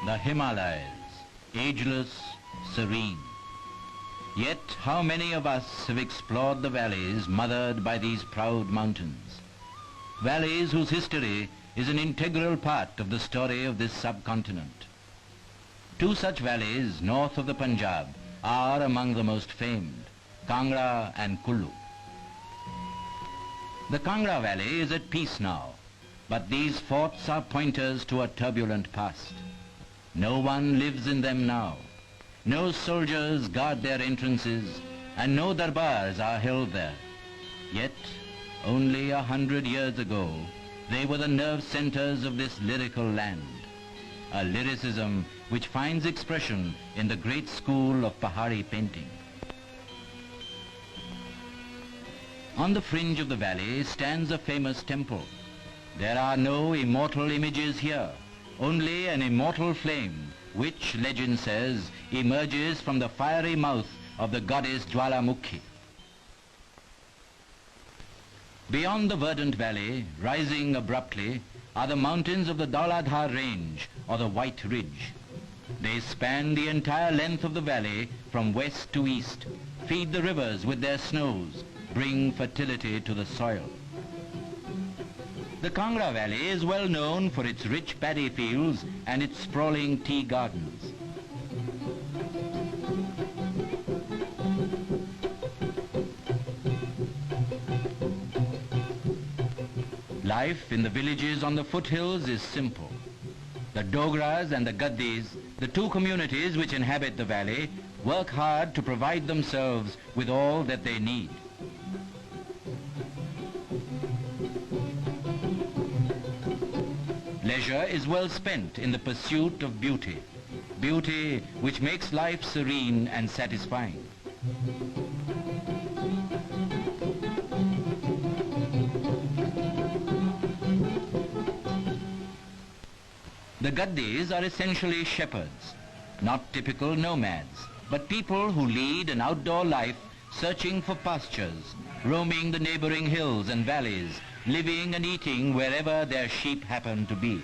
The Himalayas, ageless, serene. Yet how many of us have explored the valleys mothered by these proud mountains? Valleys whose history is an integral part of the story of this subcontinent. Two such valleys north of the Punjab are among the most famed, Kangra and Kullu. The Kangra Valley is at peace now, but these forts are pointers to a turbulent past. No one lives in them now. No soldiers guard their entrances, and no darbars are held there. Yet, only 100 years ago, they were the nerve centers of this lyrical land, a lyricism which finds expression in the great school of Pahari painting. On the fringe of the valley stands a famous temple. There are no immortal images here, only an immortal flame, which, legend says, emerges from the fiery mouth of the goddess Jwalamukhi. Beyond the verdant valley, rising abruptly, are the mountains of the Dauladhar range, or the White Ridge. They span the entire length of the valley from west to east, feed the rivers with their snows, bring fertility to the soil. The Kangra Valley is well known for its rich paddy fields and its sprawling tea gardens. Life in the villages on the foothills is simple. The Dogras and the Gaddis, the two communities which inhabit the valley, work hard to provide themselves with all that they need. Leisure is well spent in the pursuit of beauty, beauty which makes life serene and satisfying. The Gaddis are essentially shepherds, not typical nomads, but people who lead an outdoor life searching for pastures, roaming the neighboring hills and valleys, living and eating wherever their sheep happen to be.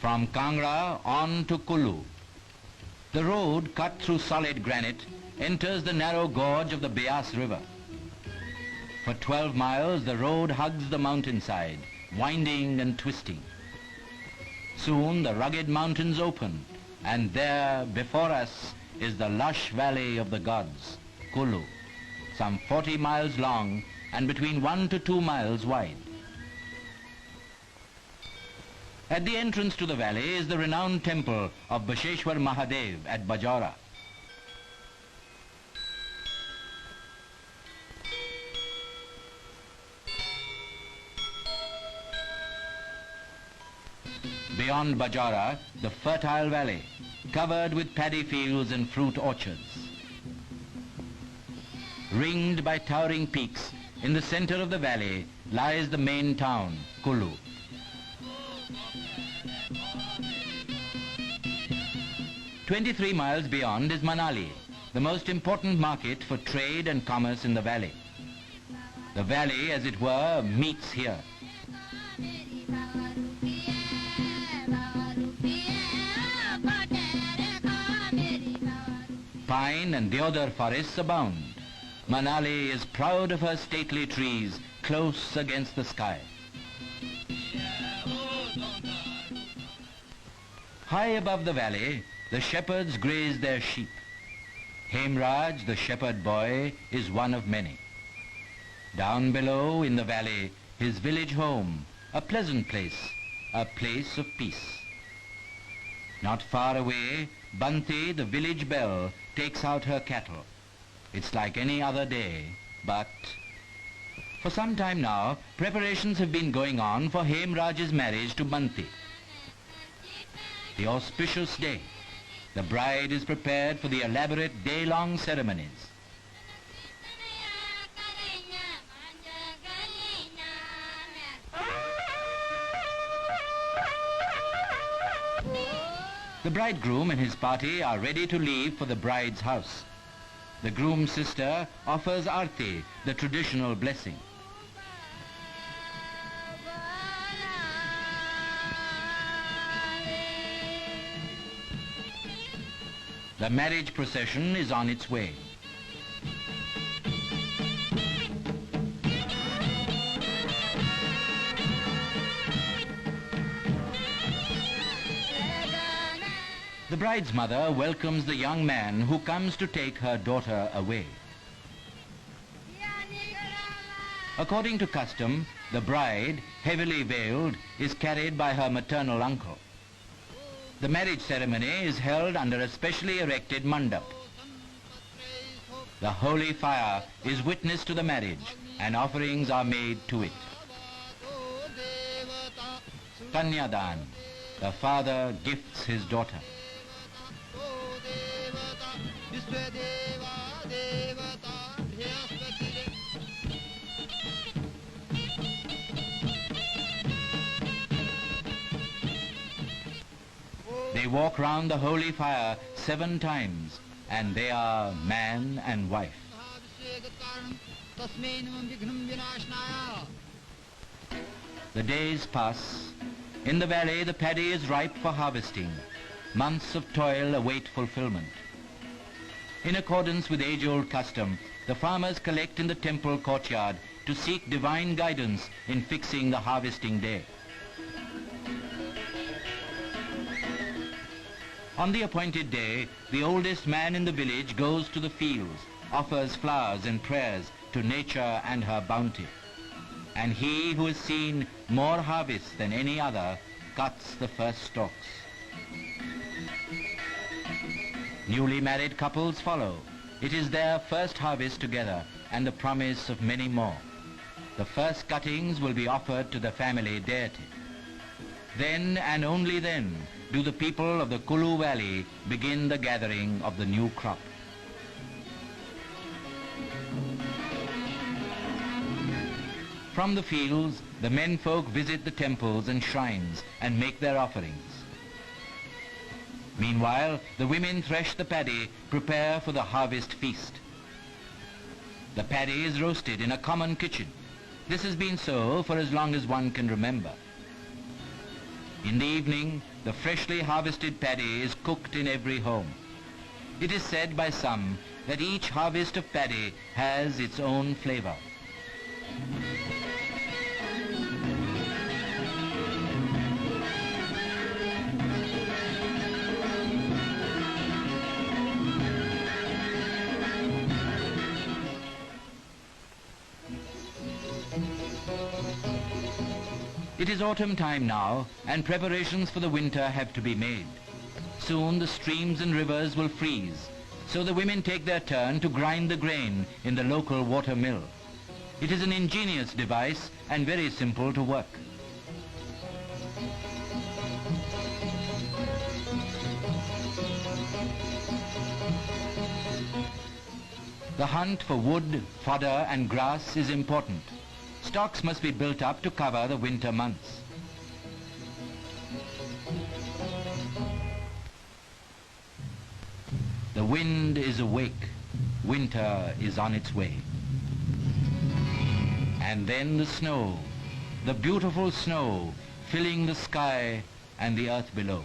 From Kangra on to Kullu. The road, cut through solid granite, enters the narrow gorge of the Beas River. For 12 miles, the road hugs the mountainside, winding and twisting. Soon the rugged mountains open, and there before us is the lush valley of the gods, Kullu, some 40 miles long and between 1 to 2 miles wide. At the entrance to the valley is the renowned temple of Basheshwar Mahadev at Bajora. Beyond Bajora, the fertile valley, covered with paddy fields and fruit orchards. Ringed by towering peaks, in the center of the valley lies the main town, Kullu. "23 miles beyond is Manali, the most important market for trade and commerce in the valley. The valley, as it were, meets here. Pine and deodar forests abound. Manali is proud of her stately trees close against the sky. High above the valley, the shepherds graze their sheep. Hemraj, the shepherd boy, is one of many. Down below in the valley, his village home, a pleasant place, a place of peace. Not far away, Banti, the village belle, takes out her cattle. It's like any other day, but for some time now, preparations have been going on for Hemraj's marriage to Banti. The auspicious day, the bride is prepared for the elaborate day-long ceremonies. The bridegroom and his party are ready to leave for the bride's house. The groom's sister offers arti, the traditional blessing. The marriage procession is on its way. The bride's mother welcomes the young man who comes to take her daughter away. According to custom, the bride, heavily veiled, is carried by her maternal uncle. The marriage ceremony is held under a specially erected mandap. The holy fire is witness to the marriage and offerings are made to it. Kanyadan, the father gifts his daughter. They walk round the holy fire 7 times, and they are man and wife. The days pass. In the valley, the paddy is ripe for harvesting. Months of toil await fulfillment. In accordance with age-old custom, the farmers collect in the temple courtyard to seek divine guidance in fixing the harvesting day. On the appointed day, the oldest man in the village goes to the fields, offers flowers and prayers to nature and her bounty. And he who has seen more harvests than any other cuts the first stalks. Newly married couples follow. It is their first harvest together and the promise of many more. The first cuttings will be offered to the family deity. Then and only then do the people of the Kulu Valley begin the gathering of the new crop. From the fields, the menfolk visit the temples and shrines and make their offerings. Meanwhile, the women thresh the paddy, prepare for the harvest feast. The paddy is roasted in a common kitchen. This has been so for as long as one can remember. In the evening, the freshly harvested paddy is cooked in every home. It is said by some that each harvest of paddy has its own flavor. It is autumn time now, and preparations for the winter have to be made. Soon the streams and rivers will freeze, so the women take their turn to grind the grain in the local water mill. It is an ingenious device and very simple to work. The hunt for wood, fodder and grass is important. Stocks must be built up to cover the winter months. The wind is awake. Winter is on its way. And then the snow, the beautiful snow, filling the sky and the earth below.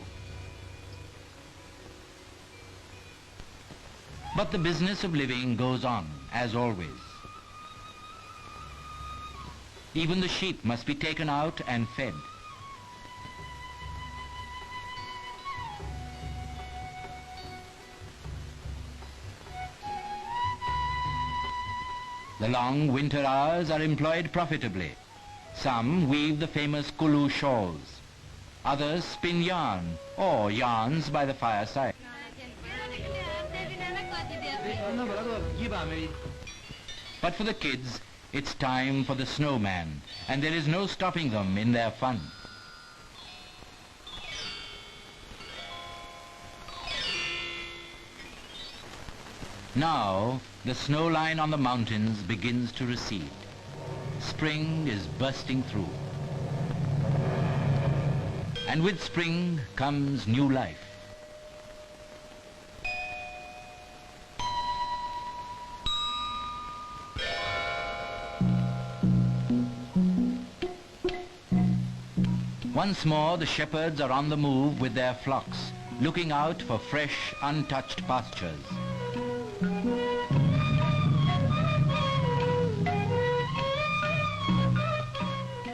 But the business of living goes on, as always. Even the sheep must be taken out and fed. The long winter hours are employed profitably. Some weave the famous Kulu shawls. Others spin yarn or yarns by the fireside. But for the kids, it's time for the snowman, and there is no stopping them in their fun. Now, the snow line on the mountains begins to recede. Spring is bursting through. And with spring comes new life. Once more the shepherds are on the move with their flocks, looking out for fresh, untouched pastures.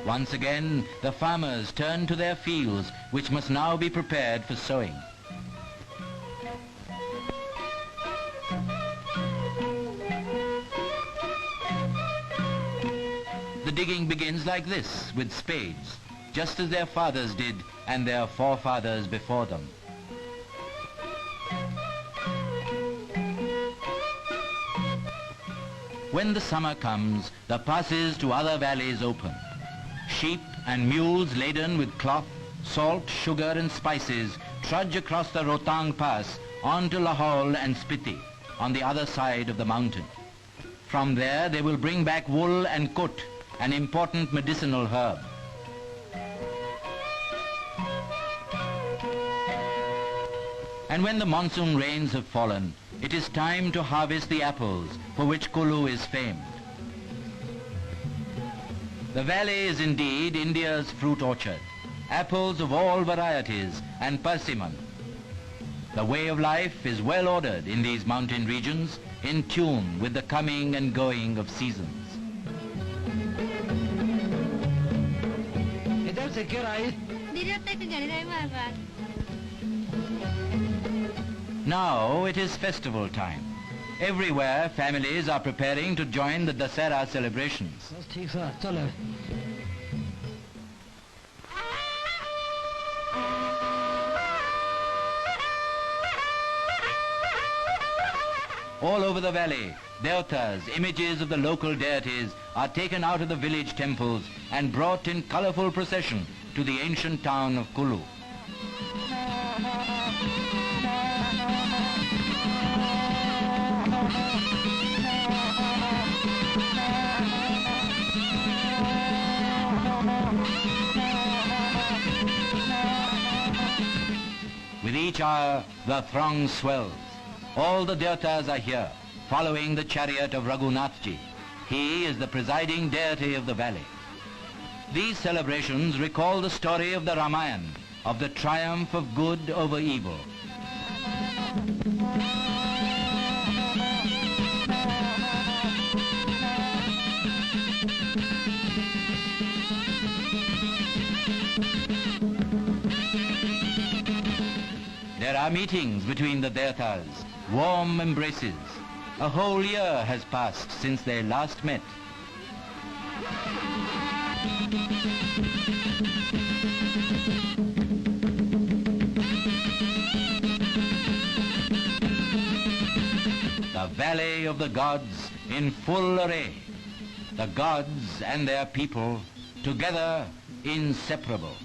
Once again, the farmers turn to their fields, which must now be prepared for sowing. The digging begins like this, with spades, just as their fathers did and their forefathers before them. When the summer comes, the passes to other valleys open. Sheep and mules laden with cloth, salt, sugar and spices trudge across the Rohtang Pass on to Lahaul and Spiti on the other side of the mountain. From there they will bring back wool and kut, an important medicinal herb. And when the monsoon rains have fallen, it is time to harvest the apples for which Kulu is famed. The valley is indeed India's fruit orchard. Apples of all varieties and persimmon. The way of life is well ordered in these mountain regions, in tune with the coming and going of seasons. Now it is festival time. Everywhere families are preparing to join the Dasera celebrations. All over the valley, Devatas, images of the local deities, are taken out of the village temples and brought in colorful procession to the ancient town of Kulu. With each hour, the throng swells. All the Devatas are here, following the chariot of Raghunathji. He is the presiding deity of the valley. These celebrations recall the story of the Ramayana, of the triumph of good over evil. There are meetings between the Devatas, warm embraces. A whole year has passed since they last met. The Valley of the Gods in full array. The gods and their people together inseparable.